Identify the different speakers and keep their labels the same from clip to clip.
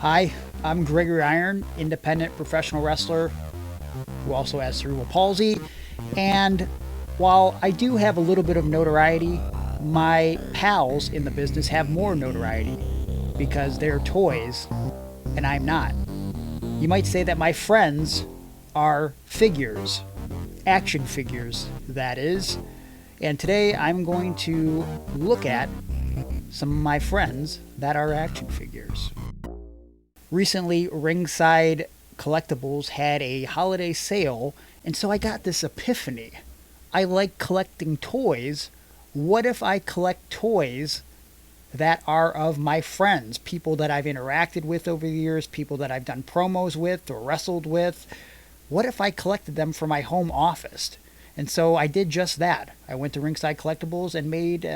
Speaker 1: Hi, I'm Gregory Iron, independent professional wrestler who also has cerebral palsy. And while I do have a little bit of notoriety, my pals in the business have more notoriety because they're toys and I'm not. You might say that my friends are figures, action figures, that is. And today I'm going to look at some of my friends that are action figures. Recently, Ringside Collectibles had a holiday sale, and so I got this epiphany. I like collecting toys. What if I collect toys that are of my friends, people that I've interacted with over the years, people that I've done promos with or wrestled with? What if I collected them for my home office? And so I did just that. I went to Ringside Collectibles and made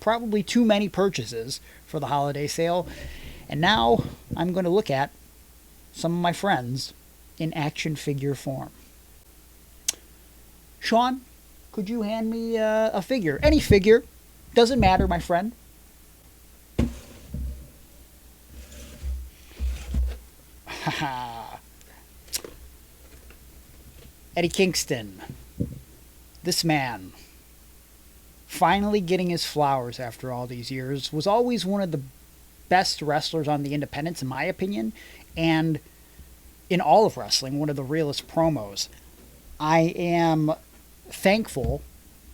Speaker 1: probably too many purchases for the holiday sale. And now I'm going to look at some of my friends in action figure form. Sean, could you hand me a figure? Any figure. Doesn't matter, my friend. Eddie Kingston. This man, finally getting his flowers after all these years, was always one of the best wrestlers on the independents, in my opinion, and in all of wrestling, one of the realest promos. I am thankful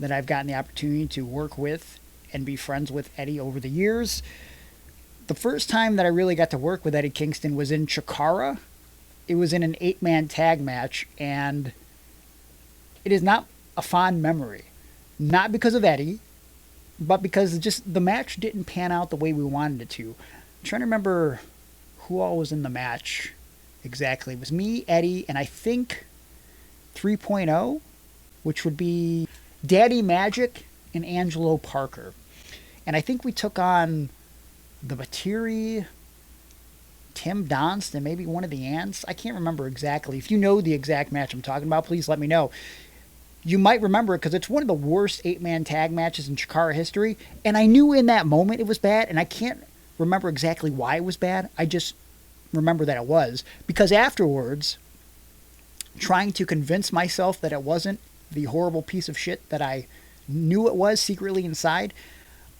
Speaker 1: that I've gotten the opportunity to work with and be friends with Eddie over the years. The first time that I really got to work with Eddie Kingston was in Chikara. It was in an 8-man tag match, and it is not a fond memory. Not because of Eddie, but because just the match didn't pan out the way we wanted it to. I'm trying to remember who all was in the match exactly. It was me, Eddie, and I think 3.0, which would be Daddy Magic and Angelo Parker. And I think we took on the Batiri, Tim Donst, and maybe one of the Ants. I can't remember exactly. If you know the exact match I'm talking about, please let me know. You might remember it because it's one of the worst 8-man tag matches in Chikara history. And I knew in that moment it was bad, and I can't remember exactly why it was bad. I just remember that it was. Because afterwards, trying to convince myself that it wasn't the horrible piece of shit that I knew it was secretly inside,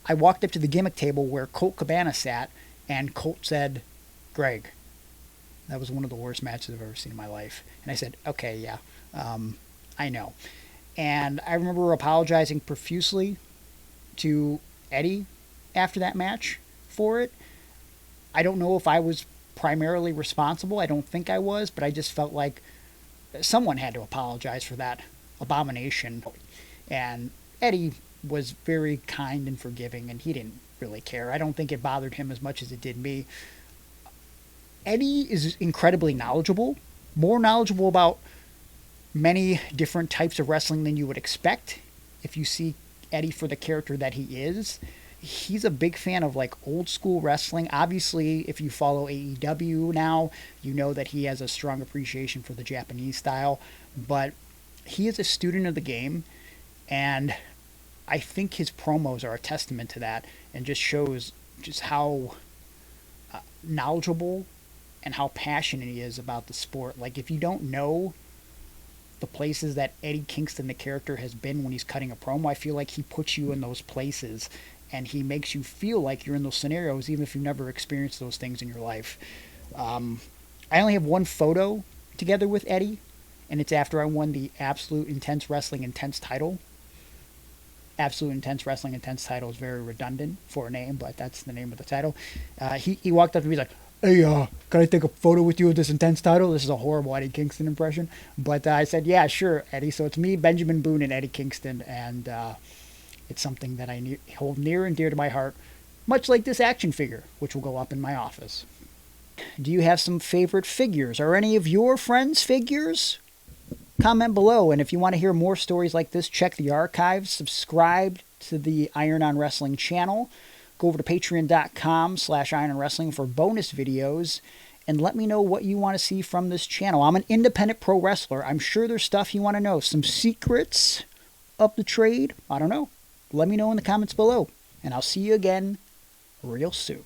Speaker 1: I walked up to the gimmick table where Colt Cabana sat, and Colt said, "Greg, that was one of the worst matches I've ever seen in my life." And I said, "Okay, yeah, I know." And I remember apologizing profusely to Eddie after that match for it. I don't know if I was primarily responsible. I don't think I was, but I just felt like someone had to apologize for that abomination. And Eddie was very kind and forgiving, and he didn't really care. I don't think it bothered him as much as it did me. Eddie is incredibly knowledgeable, more knowledgeable about many different types of wrestling than you would expect if you see Eddie for the character that he is. He's a big fan of like old school wrestling. Obviously, if you follow AEW now, you know that he has a strong appreciation for the Japanese style, but he is a student of the game, and I think his promos are a testament to that and just shows just how knowledgeable and how passionate he is about the sport. Like, if you don't know the places that Eddie Kingston, the character, has been when he's cutting a promo, I feel like he puts you in those places and he makes you feel like you're in those scenarios, even if you've never experienced those things in your life. I only have one photo together with Eddie, and it's after I won the Absolute Intense Wrestling Intense title. Absolute Intense Wrestling Intense title is very redundant for a name, but that's the name of the title. He walked up to me, he's like, "Hey, can I take a photo with you with this intense title?" This is a horrible Eddie Kingston impression. But I said, "Yeah, sure, Eddie." So it's me, Benjamin Boone, and Eddie Kingston. And it's something that I hold near and dear to my heart, much like this action figure, which will go up in my office. Do you have some favorite figures? Are any of your friends figures? Comment below. And if you want to hear more stories like this, check the archives. Subscribe to the Iron on Wrestling channel. Go over to patreon.com/irononwrestling for bonus videos, and let me know what you want to see from this channel. I'm an independent pro wrestler. I'm sure there's stuff you want to know. Some secrets of the trade. I don't know. Let me know in the comments below, and I'll see you again real soon.